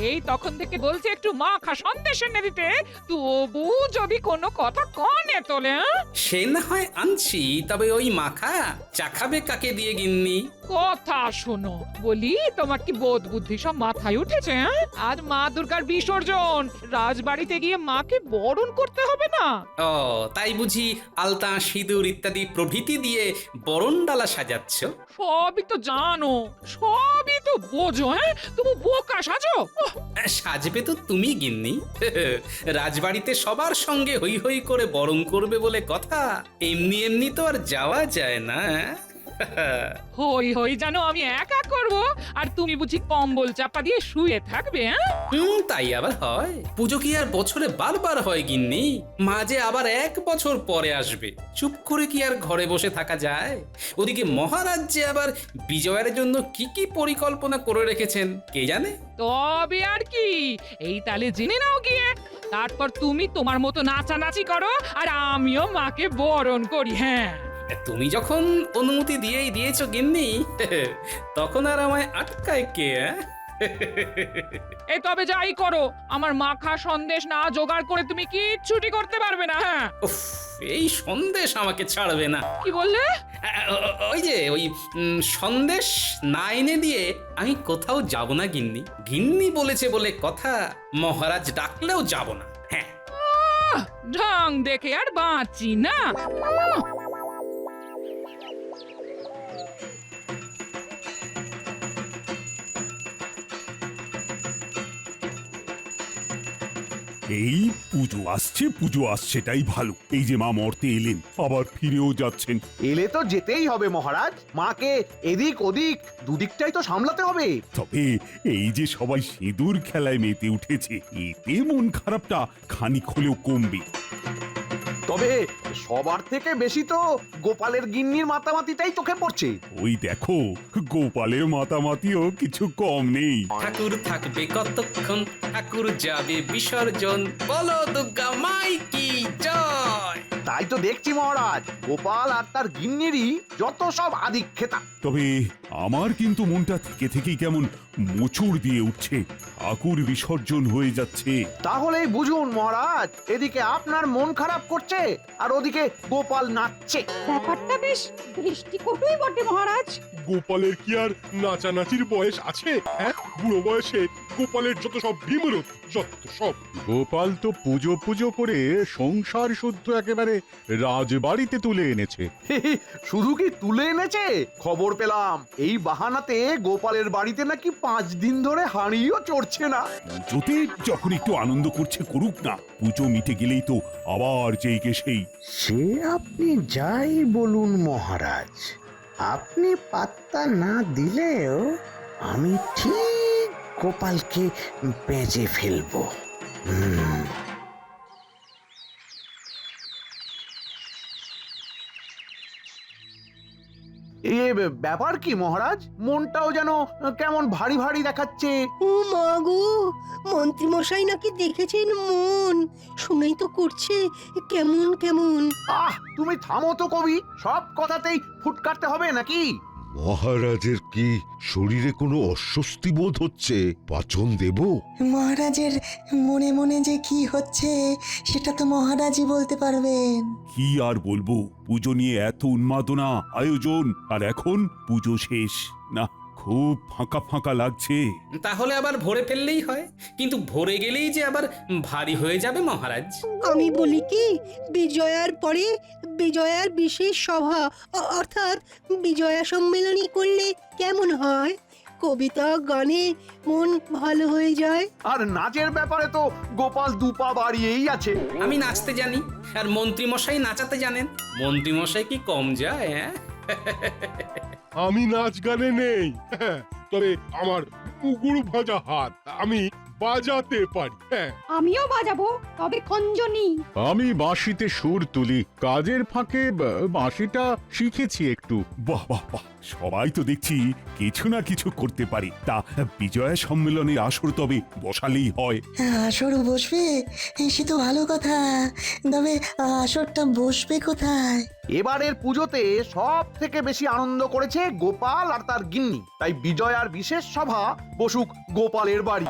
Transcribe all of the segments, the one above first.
এই তখন থেকে বলছে একটু মাখা সন্দেশ এনে দিতে, তবু যদি কোনো কথা কানে তোলে। সে না হয় আনছি, তবে ওই মাখা চাখাবে কাকে দিয়ে গিন্নি? কথা শোনো, বলি তোমার কি বোধ বুদ্ধি সব মাথায় উঠেছে? আজ মা দুর্গার বিসর্জন, রাজবাড়িতে গিয়ে মাকে বরণ করতে হবে না? ও তাই বুঝি আলতা সিঁদুর ইত্যাদি প্রভৃতি দিয়ে বরণডালা সাজাচ্ছ? সবই তো জানো, সবই তো বোঝো, তুমি বোকা সাজো। সাজবে তো তুমি গিন্নি। রাজবাড়িতে সবার সঙ্গে হই হই করে বরণ করবে বলে কথা, এমনি এমনি তো আর যাওয়া যায় না। হই হই জানো আমি একা করব, আর তুমি বুঝি কম্বল চাপা দিয়ে শুয়ে থাকবে? তাই আবার হয়? পুজো কি আর বছরে বারবার হয় গিন্নি? মাঝে আবার 1 বছর পরে আসবে, চুপ করে কি আর ঘরে বসে থাকা যায়? ওদিকে মহারাজ যে আবার বিজয়ের জন্য কি কি পরিকল্পনা করে রেখেছেন কে জানে। তবে আর কি, এই তালে জেনে নাও গিয়ে, তারপর তুমি তোমার মতো নাচানাচি করো, আর আমিও মাকে বরণ করি। হ্যাঁ, তুমি যখন অনুমতি দিয়েছো গিন্নি, তখন আর আমায় আটকায় কে? এই তবে যাই করো, আমার মাখা সন্দেশ না জোগাড় করে তুমি কিচ্ছুটি করতে পারবে না। হ্যাঁ, উফ, এই সন্দেশ আমাকে ছাড়বে না। কি বললে? ওই যে ওই সন্দেশ না এনে দিয়ে আমি কোথাও যাব না গিন্নি। গিন্নি বলেছে বলে কথা, মহারাজ ডাকলেও যাব না। হ্যাঁ, ঢং দেখে আর বাঁচি না। এই পুজো আসছে তাই ভালো। এই যে মা মর্তে এলেন, আবার ফিরেও যাচ্ছেন। এলে তো যেতেই হবে মহারাজ, মাকে এদিক ওদিক দুদিকটাই তো সামলাতে হবে। তবে এই যে সবাই সিঁদুর খেলায় মেতে উঠেছে, এতে মন খারাপটা খানিক হলেও কমবে। তবে সবার থেকে বেশি তো গোপালের গিন্নির মাতামাতিটাই চোখে পড়ছে। ওই দেখো, গোপালের মাতামাতিও কিছু কম নেই। ঠাকুর থাকবে কতক্ষণ, ঠাকুর যাবে বিসর্জন, বলো দুর্গা মাই কি জয়। তাই তো দেখছি মহারাজ, গোপাল আর তার গিন্নিরই যত সব আদিক্ষেতা। তবে আমার কিন্তু মনটা থেকে থেকেই কেমন মোচড় দিয়ে উঠছে। ঠাকুর বিসর্জন হয়ে যাচ্ছে। তাহলেই বুঝুন মহারাজ, এদিকে আপনার মন খারাপ করছে আর ওদিকে গোপাল নাচছে। ব্যাপারটা বেশ দৃষ্টিকটুই বটে মহারাজ। গোপালের কি আর নাচানাচির বয়স আছে? হ্যাঁ, বুড়ো বয়সে গোপালের যত সব বিমরত, যত সব। গোপাল তো পুজো পুজো করে সংসার শুদ্ধ একেবারে রাজবাড়িতে তুলে এনেছে। শুধু কি তুলে এনেছে, খবর পেলাম এই বাহানাতে গোপালের বাড়িতে নাকি 5 দিন ধরে হাঁড়িও চড়ছে না। পুজোতে যখন একটু আনন্দ করছে করুক না, পুজো মিটে গেলেই তো আবার যেই কে সেই। সে আপনি যাই বলুন মহারাজ, আপনি পাত্তা না দিলেও আমি ঠিক গোপালকে বেঁচে ফেলবো। এ ব্যাপার কি মহারাজ, মনটাও যেন কেমন ভারী ভারী দেখাচ্ছে। ও মা গো, মন্ত্রীমশাই নাকি দেখেছেন মন, শুনেই তো করছে কেমন কেমন। তুমি থামো তো কবি, সব কথাতেই ফুটকারতে হবে নাকি? মহারাজের কি শরীরে কোনো অস্বস্তি বোধ হচ্ছে? পাচন দেব? মহারাজের মনে মনে যে কি হচ্ছে সেটা তো মহারাজই বলতে পারবেন। কি আর বলবো, পুজো নিয়ে এত উন্মাদনা আয়োজন, আর এখন পুজো শেষ। না, খুব ফাঁকা ফাঁকা লাগছে। তাহলে আবার ভরে ফেললেই হয়, কিন্তু ভরে গেলেই যে আবার ভারী হয়ে যাবে মহারাজ। আমি বলি কি, বিজয়ার পরে বিজয়ার বিশেষ সভা অর্থাৎ বিজয়া সম্মেলনী করলে কেমন হয়? কবিতা গানে মন ভালো হয়ে যায়। আর নাচের ব্যাপারে তো গোপাল দুপা বাড়িয়েই আছে। আমি নাচতে জানি, আর মন্ত্রীমশাই নাচাতে জানেন। মন্ত্রীমশাই কি কম যায়? হ্যাঁ, আমি নাচ গানে নেই, তবে আমার পুকুর ভাজা হাত আমি বাজাতে পারি। আমিও বাজাবো, তবে খঞ্জনি। আমি বাঁশিতে সুর তুলি, কাজের ফাঁকে বাঁশিটা শিখেছি একটু। বাহ বাহ বাহ, সবাই তো দেখছি কিছু না কিছু করতে পারে। তা বিজয়া সম্মেলনের আসর তবে বসালেই হয়। আসরও বসবে, সে তো ভালো কথা। তবে আসরটা বসবে কোথায়? এবারের পুজোতে সব থেকে বেশি আনন্দ করেছে গোপাল আর তার গিন্নি, তাই বিজয়ার বিশেষ সভা বসুক গোপালের বাড়ি।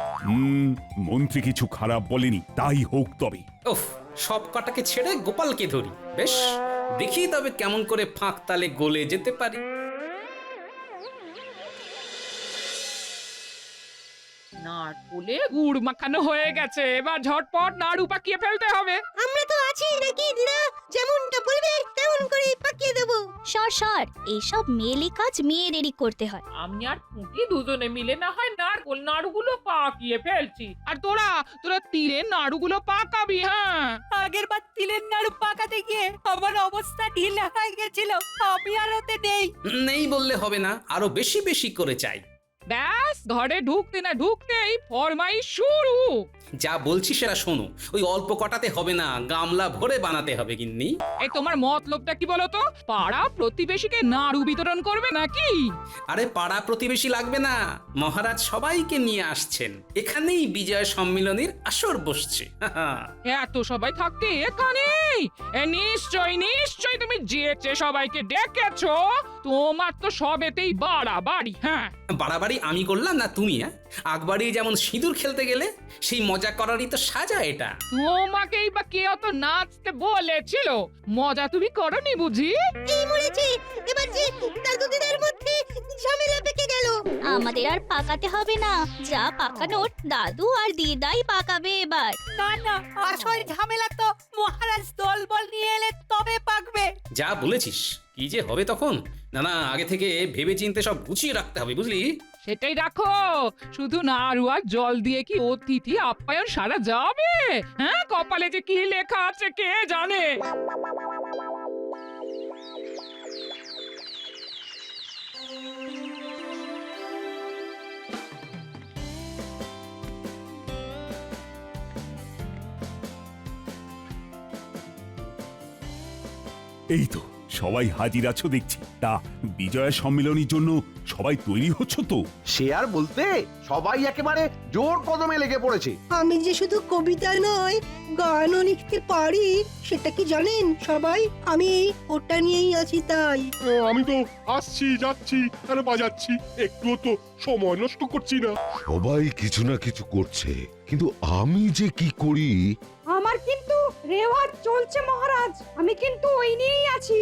মন্ত্রী কিছু খারাপ বলেনি, তাই হোক তবে। ওফ, সব কটাকে ছেড়ে গোপালকে ধরি। বেশ, দেখি তবে কেমন করে ফাঁক তালে গলে যেতে পারি। নারকোলে গুড় মাখানো হয়ে গেছে, এবার ঝটপট নাড়ু পাকিয়ে ফেলতে হবে। আমরা তো আছি নাকি দিদা, যেমনটা বলবে তেমন করে পাকিয়ে দেবো। সর এইসব মেয়েলি কাজ মেয়েদেরই করতে হয়। আমি আর পুঁটি দুজনে মিলে না হয় নারকোল নাড়ুগুলো পাকিয়ে ফেলছি, আর তোরা তিলের নাড়ুগুলো পাকাবি। হ্যাঁ, আগের বার তিলের নাড়ু পাকাতে গিয়ে আমার অবস্থা ঢিলা হয়ে গেছিল, আমি আর ওতে নেই। নেই বললে হবে না, আরো বেশি বেশি করে চাই। ব্যাস, ঘরে ঢুকতে না ঢুকতেই ফরমাইশ শুরু। যা বলছি সেটা শোনো, ওই অল্প কটাতে হবে না, গামলা ভরে বানাতে হবে গিন্নি। এই তোমার মতলবটা কি বলো তো? পাড়া প্রতিবেশীকে নাড়ু বিতরণ করবে নাকি? আরে পাড়া প্রতিবেশী লাগবে না, মহারাজ সবাইকে নিয়ে আসছেন, এখানেই বিজয় সম্মিলনীর আসর বসছে। এত সবাই থাকতে এখানে নিশ্চয় তুমি যেচে সবাইকে ডেকেছো। তোমার তো সবেতেই বাড়াবাড়ি। হ্যাঁ, বাড়াবাড়ি আমি করলাম না তুমি? আকবাড়ি যেমন সিঁদুর খেলতে গেলে সেই মজা করারই তো সাজা এটা। তোমাকেই বা কে অত নাচতে বলেছিল? মজা তুমি করনি বুঝি? এই মরেছি, এবার যে দাদু দিদার মধ্যে ঝামেলা পেকে গেল। আমাদের আর পাকাতে হবে না, যা পাকানোর দাদু আর দিদাই পাকাবে এবার। না না, আসল ঝামেলা তো মহারাজ দলবল নিয়ে এলে তবে পাকবে। যা বলেছিস, কি যে হবে তখন। না, আগে থেকে ভেবে চিন্তে সব গুছিয়ে রাখতে হবে, বুঝলি? সেটাই রাখো। শুধু নাড়ু আর জল দিয়ে কি অতিথি আপ্যায়ন সারা যাবে? হ্যাঁ, কপালে যে কি লেখা আছে কে জানে। এই তো সবাই হাজির আছো দেখছি। তা বিজয়া সম্মেলনের জন্য সবাই তৈরি হচ্ছ তো? সে আর বলতে, সবাই একেবারে জোর কদমে লেগে পড়েছে। আমি যে শুধু কবিতা নয়, গানও লিখতে পারি, সেটা কি জানেন সবাই? আমি ওটা নিয়েই আছি তাই। আমি তো আসছি যাচ্ছি আর বাজাচ্ছি, একটুও তো সময় নষ্ট করছি না। সবাই কিছু না কিছু করছে, কিন্তু আমি যে কি করি। আমার কিন্তু রেওয়াজ চলছে মহারাজ, আমি কিন্তু ওই নিয়েই আছি।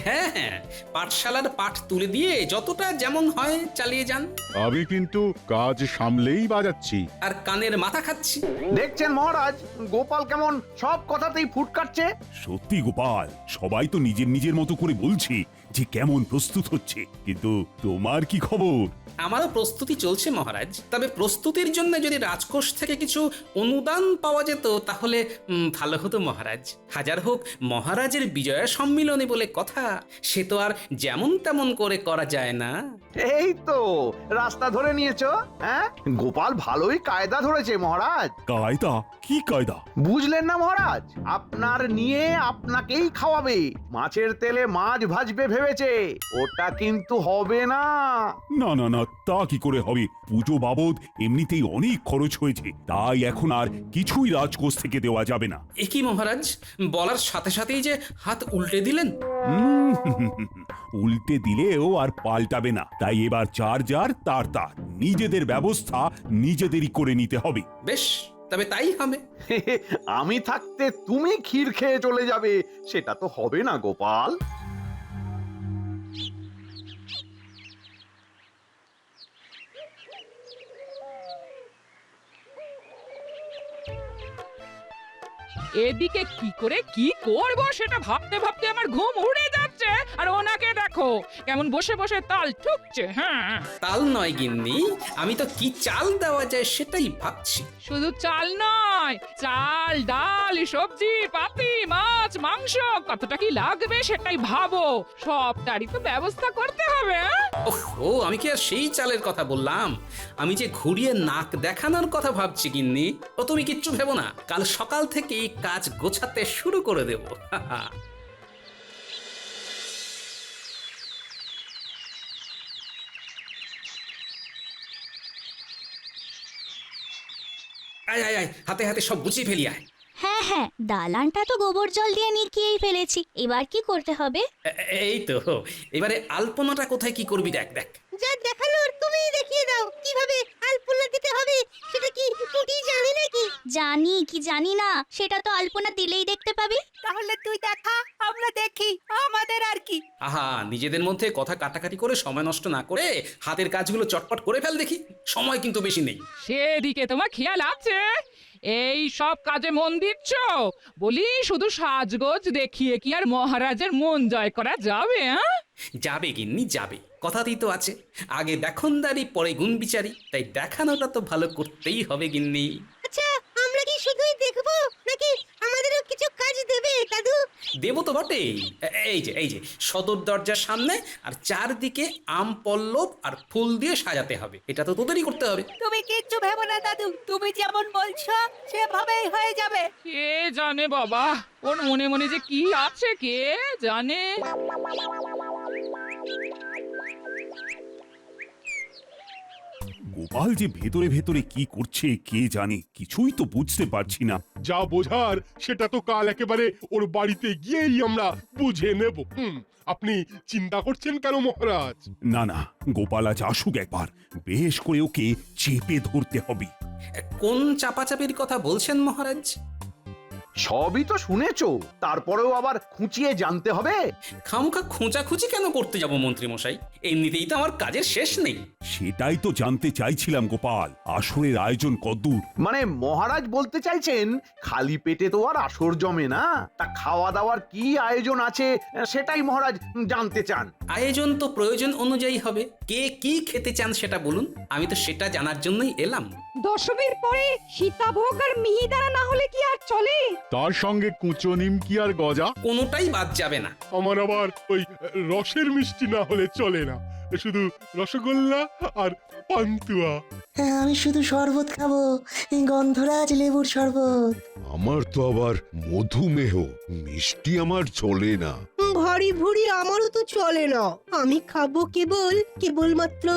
হ্যাঁ, পাঠশালার পাঠ তুলে দিয়ে যতটা যেমন হয় চালিয়ে যান। আমি কিন্তু কাজ সামলেই বাজাচ্ছি। আর কানের মাথা খাচ্ছি। দেখছেন মহারাজ, গোপাল কেমন সব কথাতেই ফুট কাটছে। সত্যি গোপাল, সবাই তো নিজের নিজের মতো করে বলছে যে কেমন প্রস্তুত হচ্ছে, কিন্তু তোমার কি খবর? আমারও প্রস্তুতি চলছে মহারাজ, তবে প্রস্তুতির জন্য যদি রাজকোষ থেকে কিছু অনুদান পাওয়া যেত তাহলে ভালো হতো মহারাজ। হাজার হোক মহারাজের বিজয়া সম্মিলনী বলে কথা, সে তো আর যেমন তেমন করে করা যায় না। এই তো রাস্তা ধরে নিয়েছো। হ্যাঁ, গোপাল ভালোই কায়দা ধরেছে মহারাজ। কায়দা? কি কায়দা? বুঝলেন না মহারাজ, আপনার নিয়ে আপনাকেই খাওয়াবে, মাছের তেলে মাছ ভাজবে ভেবেছে। ওটা কিন্তু হবে না। না না না, তা কি করে হবে? পুজো বাবদ এমনিতেই অনেক খরচ হয়েছে, তাই এখন আর কিছুই রাজকোষ থেকে দেওয়া যাবে না। এ কি মহারাজ, বলার সাথে সাথেই যে হাত উল্টে দিলেন। উল্টে দিলেও আর পাল্টাবে না, তাই এবার যার যার তার তার নিজেদের ব্যবস্থা নিজেদেরই করে নিতে হবে। বেশ, তবে তাই হবে। আমি থাকতে তুমি ক্ষীর খেয়ে চলে যাবে, সেটা তো হবে না গোপাল। এদিকে কি করে কি করব সেটা ভাবতে ভাবতে আমার ঘুম উড়ে যাচ্ছে, আর ওনাকে দেখো কেমন বসে বসে তাল ঠুকছে। হ্যাঁ, তাল নয় গিন্নি, আমি তো কি চাল দেওয়া যায় সেটাই ভাবছি। শুধু চাল নয়, চাল ডাল সবজি পাতি মাছ মাংস কতটা কি লাগবে সেটাই ভাবো, সবটারই তো ব্যবস্থা করতে হবে। ও, আমি কি আর সেই চালের কথা বললাম? আমি যে ঘুরিয়ে নাক দেখানোর কথা ভাবছি গিন্নি। ও তুমি কিচ্ছু ভেবো না, কাল সকাল থেকেই কাজ গোছাতে শুরু করে দেব। আয় আয় আয়, হাতে হাতে সব গুছিয়ে ফেলি আয়। হ্যাঁ হ্যাঁ, দালানটা তো গোবর জল দিয়ে নিকিয়েই ফেলেছি। এবার কি করতে হবে? এই তো, এবারে আলপনাটা কোথায় কি করবি দেখ দেখ। যা দেখানোর তুমিই দেখিয়ে দাও কিভাবে আলপনা দিতে হবে। সেটা কি টুটি জানে নাকি? জানি কি জানি না, সেটা তো আলপনা দিলেই দেখতে পাবি। তাহলে তুই দেখা, আমরা দেখি, আমাদের আর কি। আহা, নিজেদের মধ্যে কথা কাটাকাটি করে সময় নষ্ট না করে হাতের কাজগুলো চটপট করে ফেল দেখি, সময় কিন্তু বেশি নেই। সেদিকে তোমার খেয়াল আছে? এই সব কাজে মন দিচ্ছ? বলি শুধু সাজগোজ দেখিয়ে কি আর মহারাজের মন জয় করা যাবে? যাবে গিন্নি যাবে, কথাতেই তো আছে, আগে দেখনদারি পরে গুণ বিচারি, তাই দেখানোটা তো ভালো করতেই হবে গিন্নি। আচ্ছা, আমরা কি শুধুই দেখবো নাকি আমাদেরও কিছু কাজ দেবে দাদু? দেব তো বটেই। এই যে সদর দরজার সামনে আর চারদিকে আম পল্লব আর ফুল দিয়ে সাজাতে হবে, এটা তো তোদেরই করতে হবে। তুমি কিচ্ছু ভেবো না দাদু, তুমি যেমন বলছো সেভাবেই হয়ে যাবে। কে জানে বাবা, ওর মনে মনে যে কি আছে কে জানে। গোপাল যে ভেতরে ভেতরে কি করছে কে জানে, কিছুই তো বুঝতে পারছি না। যা বোঝার সেটা তো কাল একেবারে ওর বাড়িতে গিয়েই আমরা বুঝে নেব। আপনি চিন্তা করছেন কেন মহারাজ? না না, গোপাল আজ আসুক একবার, বেশ করে ওকে চেপে ধরতে হবে। কোন চাপাচাপির কথা বলছেন মহারাজ? সবই তো শুনেছো, তারপরেও আবার খুঁচিয়ে জানতে হবে। খামুখা খোঁচাখুচি কেন করতে যাব মন্ত্রী মশাই? এমনিতেই তো আমার কাজের শেষ নেই। সেটাই তো জানতে চাইছিলাম গোপাল, আসরের আয়োজন কদ্দূর? মানে মহারাজ বলতে চাইছেন খালি পেটে তো আর আসর জমে না, তা খাওয়া দাওয়ার কি আয়োজন আছে সেটাই মহারাজ জানতে চান। আয়োজন তো প্রয়োজন অনুযায়ী হবে, কে কি খেতে চান সেটা বলুন, আমি তো সেটা জানার জন্যই এলাম। দশমীর পরে সীতাভোগ আর মিহিদানা না হলে কি আর চলে? তার সঙ্গে কুচো নিমকি আর গজা। কোনোটাই বাদ যাবে না। আমার আবার ওই রসের মিষ্টি না হলে চলে না, শুধু রসগোল্লা আর পান্তুয়া। হ্যাঁ, আমি শুধু শরবত খাবো, এই গন্ধরাজ লেবুর শরবত। আমার তো আবার মধুমেহ, মিষ্টি আমার চলে না। ভারী ভুড়ি আমারও তো চলে না। আমি খাবো কেবলমাত্র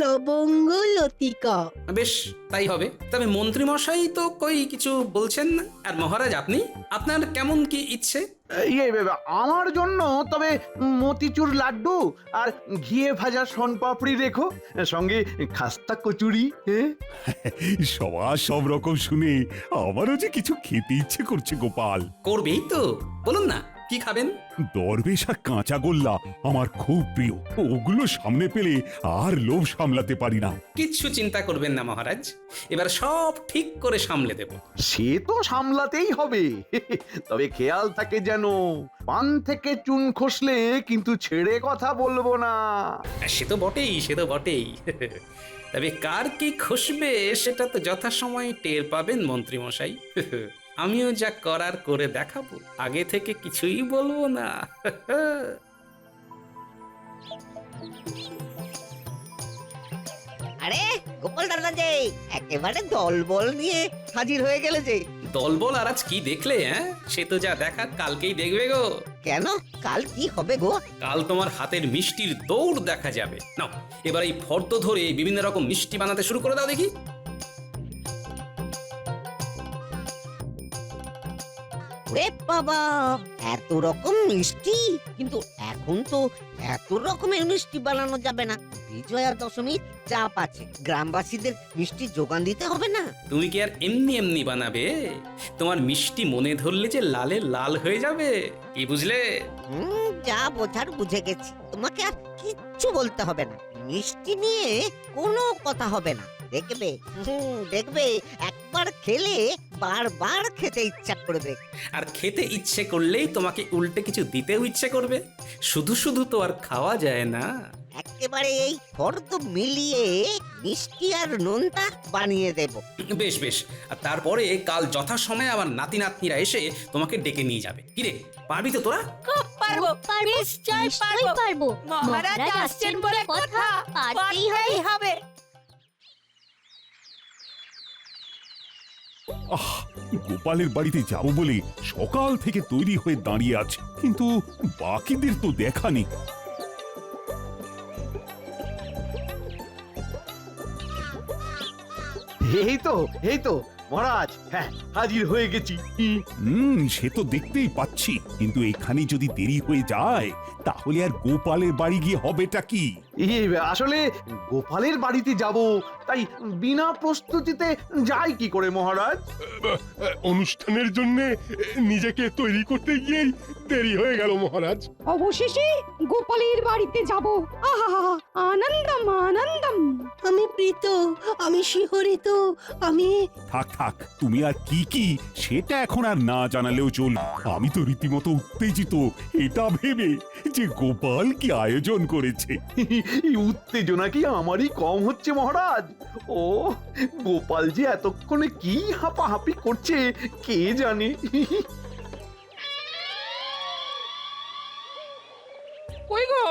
লবঙ্গ লতিকা। বেশ, তাই হবে। তবে মন্ত্রী মশাই তো কই কিছু বলছেন না। আর মহারাজ আপনি, আপনার কেমন কি ইচ্ছে? আমার জন্য তবে মতিচুর লাড্ডু আর ঘিয়ে ভাজা শনপাপড়ি রেখো, সঙ্গে খাস্তা কচুরি। সবার সব রকম শুনে আমারও যে কিছু খেতে ইচ্ছে করছে গোপাল। করবেই তো, বলুন না কি খাবেন? দরবেশ আর কাঁচা গোল্লা আমার খুব প্রিয়, ওগুলো সামনে পেলে আর লোভ সামলাতে পারি না। কিচ্ছু চিন্তা করবেন না মহারাজ, এবার সব ঠিক করে সামলে দেব। সে তো সামলাতেই হবে, তবে খেয়াল থাকে যেন পান থেকে চুন খসলে কিন্তু ছেড়ে কথা বলবো না। সে তো বটেই। তবে কার কি খসবে সেটা তো যথাসময়ে টের পাবেন মন্ত্রী মশাই। আমিও যা করার করে দেখাবো, আগে থেকে কিছুই বলবো না। আরে গোপাল দাদা যে একেবারে দলবল নিয়ে হাজির হয়ে গেলে যে। দলবল আর আজ কি দেখলে? সে তো যা দেখার কালকেই দেখবে গো। কেন, কাল কি হবে গো? কাল তোমার হাতের মিষ্টির দৌড় দেখা যাবে। নাও এবার এই ফর্দ ধরে বিভিন্ন রকম মিষ্টি বানাতে শুরু করে দাও দেখি। ওরে বাবা, এত রকম মিষ্টি! কিন্তু এখন তো এত রকমের মিষ্টি বানানো যাবে না, বিজয়া দশমীর চাপ আছে, গ্রামবাসীদের মিষ্টি যোগান দিতে হবে না? তুমি কি আর এমনি বানাবে? তোমার মিষ্টি মনে ধরলে যে লালে লাল হয়ে যাবে, কি বুঝলে? যা বোঝার বুঝে গেছি, তোমাকে আর কিচ্ছু বলতে হবে না, মিষ্টি নিয়ে কোনো কথা হবে না। দেখবে একবার খেলে বারবার খেতে ইচ্ছা করবে। আর খেতে ইচ্ছে করলেই তোমাকে উল্টে কিছু দিতেও ইচ্ছে করবে। শুধু তো আর খাওয়া যায় না। একেবারে এই ফর্দ মিলিয়ে মিষ্টি আর নোনতা বানিয়ে দেব। বেশ, আর তারপরে কাল যথাসময়ে আমার নাতি নাতনিরা এসে তোমাকে ডেকে নিয়ে যাবে। কিরে, পারবি তো তোরা? খুব পারবো, নিশ্চয়ই পারবো। মহারাজ আসছেন বলে কথা, পারতেই হবে। গোপালের বাড়িতে যাব বলে সকাল থেকে তৈরি হয়ে দাঁড়িয়ে আছে, কিন্তু বাকিদের তো দেখা নেই। এই তো মহারাজ, হ্যাঁ হাজির হয়ে গেছি। সে তো দেখতেই পাচ্ছি, কিন্তু এখানে যদি দেরি হয়ে যায় তাহলে আর গোপালের বাড়ি গিয়ে হবেটা কি? আসলে গোপালের বাড়িতে যাব, তাই বিনা প্রস্তুতিতে যাই কি করে মহারাজ? অনুষ্ঠানের জন্য নিজেকে তৈরি করতে গিয়েই দেরি হয়ে গেল মহারাজ। অবশেষে গোপালের বাড়িতে যাব। আহা, আনন্দম আনন্দম। আমি প্রীত, আমি শিহরিত, আমি থাক থাক, তুমি আর কি কি সেটা এখন আর না জানালেও চলবে। আমি তো রীতিমতো উত্তেজিত এটা ভেবে যে গোপাল কি আয়োজন করেছে। এই উত্তেজনা কি আমারই কম হচ্ছে মহারাজ? ও গোপাল যে এতক্ষণে কি হাঁপাহাঁপি করছে কে জানে। কই গো,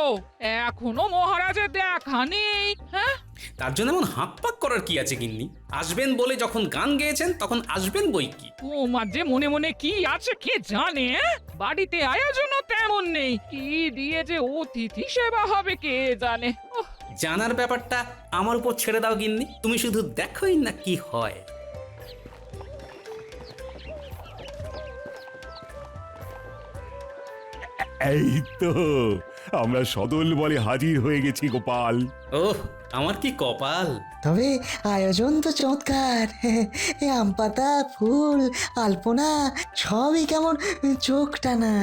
এখনো মহারাজের দেখা নেই? হ্যাঁ, তার জন্য এমন হাঁক পাক করার কি আছে গিন্নি? আসবেন বলে যখন গান গেয়েছেন তখন আসবেন বই কি। তোমার যে মনে মনে কি আছে কে জানে? বাড়িতে আয়োজনও তেমন নেই, কি দিয়ে যে অতিথি সেবা হবে কে জানে। ওহ, জানার ব্যাপারটা আমার উপর ছেড়ে দাও গিন্নি, তুমি শুধু দেখোই না কি হয়। এই তো আমরা সদল বলে হাজির হয়ে গেছি গোপাল। ওহ, আমার কি কপাল! তবে আয়োজন তো চমৎকার। আম পাতা, ফুল, আলপনা সবই কেমন চোখ টানা।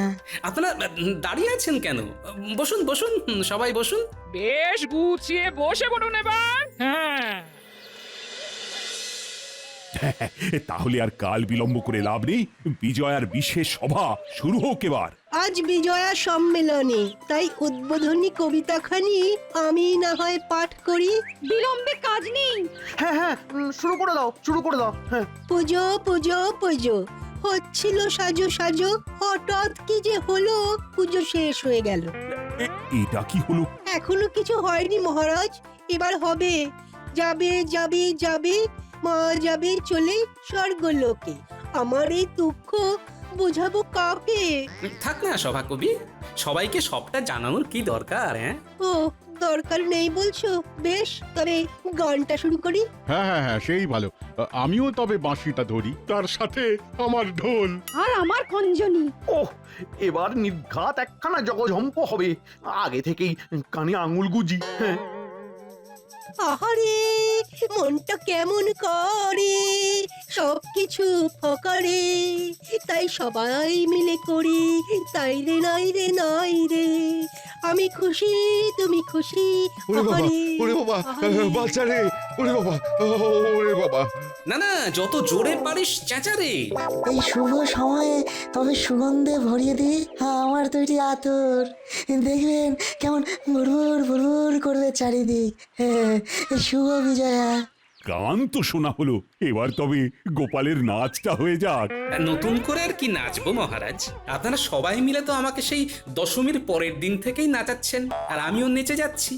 আপনারা দাঁড়িয়ে আছেন কেন? বসুন বসুন, সবাই বসুন। বেশ গুছিয়ে বসে পড়ুন এবার। হ্যাঁ, তাহলে আর কাল বিলম্ব করে লাভ নেই, বিজয়ার বিশেষ সভা শুরু হোক এবার। আজ বিজয়া সম্মেলনে, তাই উদ্বোধনী কবিতাখানি আমি না হয় পাঠ করি। বিলম্বে কাজ নেই। হ্যাঁ হ্যাঁ, শুরু করে দাও, শুরু করে দাও। হ্যাঁ, পুজো পুজো পুজো হচ্ছিল সাজো সাজো, হঠাৎ কি যে হলো, পুজো শেষ হয়ে গেল। এটা কি হলো? এখনো কিছু হয়নি মহারাজ, এবার হবে। যাবে যাবে যাবে, মা যাবে চলে স্বর্গলোকে। আমার এই দুঃখ বোঝাবো কাকে? থাক না সভাকবি, সবাইকে সবটা জানানোর কি দরকার? হ্যাঁ, ও দরকার নেই বলছো? বেশ, তবে গানটা শুরু করি। হ্যাঁ হ্যাঁ হ্যাঁ, সেই ভালো। আমিও তবে বাঁশিটা ধরি, তার সাথে আমার ঢোল। আর আমার খঞ্জনি। ওহ এবার নির্ঘাত একখানা জগঝম্প হবে। আগে থেকেই কানে আঙুল গুজি। হ্যাঁ, আহারে মনটা কেমন করে, সবকিছু ফকারে, তাই সবাই মিলে করি, তাই রে নাই রে নাই রে, আমি খুশি তুমি খুশি। আহারে, বাচ্চারে, ওরে বাবা, ওরে বাবা। না না, যত জোরে পারিস চেঁচারে। এই শুভ সময়ে তবে সুগন্ধে ভরিয়ে দিই আমার তৈরি আতর। দেখবেন কেমন ভুরভুর ভুরভুর করবে চারিদিক। শুভ বিজয়া। গান তো শোনা হলো, এবার তবে গোপালের নাচটা হয়ে যাক। নতুন করে আর কি নাচবো মহারাজ? আপনারা সবাই মিলে তো আমাকে সেই দশমীর পরের দিন থেকেই নাচাচ্ছেন, আর আমিও নেচে যাচ্ছি।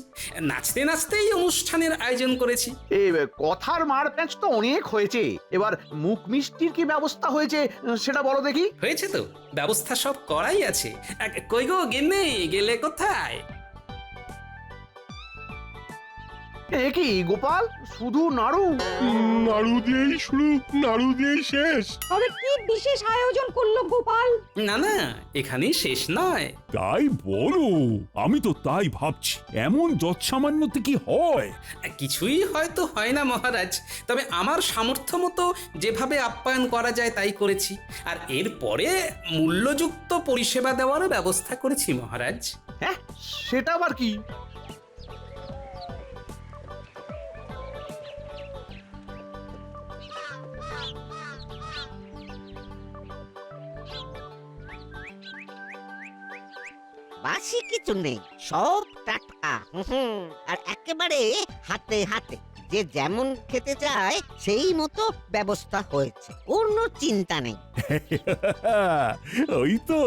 নাচতে নাচতেই অনুষ্ঠানের আয়োজন করেছি। এই কথার মারপ্যাঁচ তো অনেক হয়েছে, এবার মুখ মিষ্টির কি ব্যবস্থা হয়েছে সেটা বলো দেখি। হয়েছে তো, ব্যবস্থা সব করাই আছে। কই গো গিন্নি, গেলে কোথায়? এ কি গোপাল, শুধু নাড়ু? নাড়ু দিয়েই শুরু, নাড়ু দিয়েই শেষ। তবে কি বিশেষ আয়োজন করলো গোপাল? না না, এখানেই শেষ নয়। তাই বলো, আমি তো তাই ভাবছি, এমন যৎসামান্যতে কি হয়? কিছুই হয়তো হয় না মহারাজ, তবে আমার সামর্থ্য মতো যেভাবে আপ্যায়ন করা যায় তাই করেছি। আর এরপরে মূল্যযুক্ত পরিষেবা দেওয়ারও ব্যবস্থা করেছি মহারাজ। হ্যাঁ, সেটা আবার কি? বাসি কিছু নেই, সব টাটকা। আর একেবারে হাতে হাতে, যে যেমন খেতে চায় সেই মতো ব্যবস্থা হয়েছে, কোনো চিন্তা নেই। ওই তো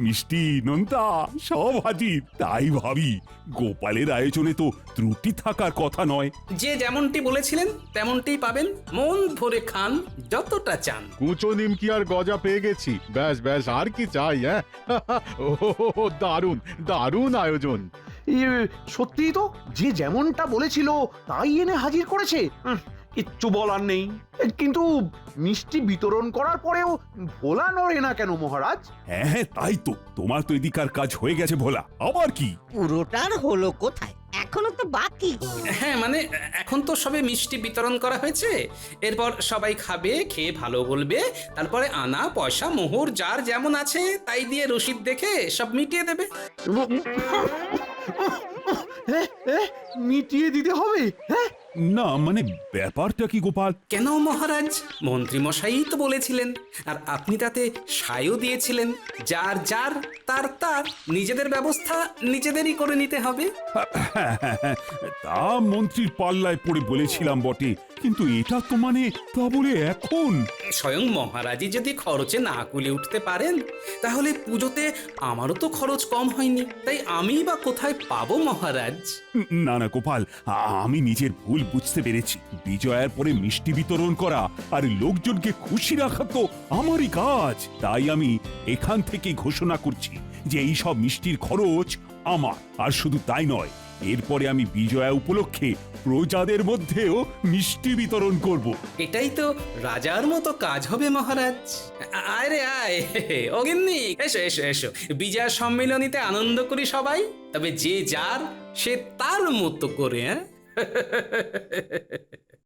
মিষ্টি নোনতা সব হাজির, তাই ভাবি গোপালের আয়োজনে তো ত্রুটি থাকার কথা নয়। যে যেমনটি বলেছিলেন তেমনটি পাবেন, মন ভরে খান যতটা চান। কুচো নিমকি আর গজা পেয়ে গেছি, ব্যাস ব্যাস, আর কি চাই? হ্যাঁ, ও দারুণ দারুণ আয়োজন। সত্যি তো, যে যেমনটা বলেছিল তাই এনে হাজির করেছে। কিচ্ছু বলার নেই। কিন্তু মিষ্টি বিতরণ করার পরেও ভোলা নড়ে না কেন মহারাজ? হ্যাঁ হ্যাঁ, তাই তো, তোমার তো এদিকার কাজ হয়ে গেছে ভোলা, আবার কি? পুরোটার হলো কোথায়, এখনো তো বাকি। হ্যাঁ মানে এখন তো সবে মিষ্টি বিতরণ করা হয়েছে, এরপর সবাই খাবে, খেয়ে ভালো বলবে, তারপরে আনা পয়সা মোহর যার যেমন আছে তাই দিয়ে রসিদ দেখে সব মিটিয়ে দেবে। মিটিয়ে দিতে হবে? হ্যাঁ, না মানে ব্যাপারটা কি গোপাল? কেন মহারাজ, মন্ত্রী মশাই তো বলেছিলেন, আর আপনি তাতে সায়ও দিয়েছিলেন, যার যার তার তার নিজেদের ব্যবস্থা নিজেদেরই করে নিতে হবে। তা মন্ত্রীর পাল্লায় পড়ে বলেছিলাম বটে, কিন্তু এটা তো মানে তা বলে এখন স্বয়ং মহারাজই যদি খরচে না কুলে উঠতে পারেন, তাহলে পুজোতে আমারও তো খরচ কম হয়নি, তাই আমি বা কোথায় পাবো মহারাজ? না না গোপাল, আমি নিজের ভুল বুঝতে পেরেছি। বিজয়ার পরে মিষ্টি বিতরণ করা আর লোকজনকে খুশি রাখা তো আমারই কাজ, তাই আমি এখান থেকে ঘোষণা করছি যে এই সব মিষ্টির খরচ আমার। আর শুধু তাই নয়, এরপরে আমি বিজয়া উপলক্ষে প্রজাদের মধ্যেও মিষ্টি বিতরণ করব। এটাই তো রাজার মতো কাজ হবে মহারাজ। আয় রে আয়, অগিন্নি এসো এসো এসো, বিজয়া সম্মিলনীতে আনন্দ করি সবাই, তবে যে যার সে তার মতো করে। হ্যাঁ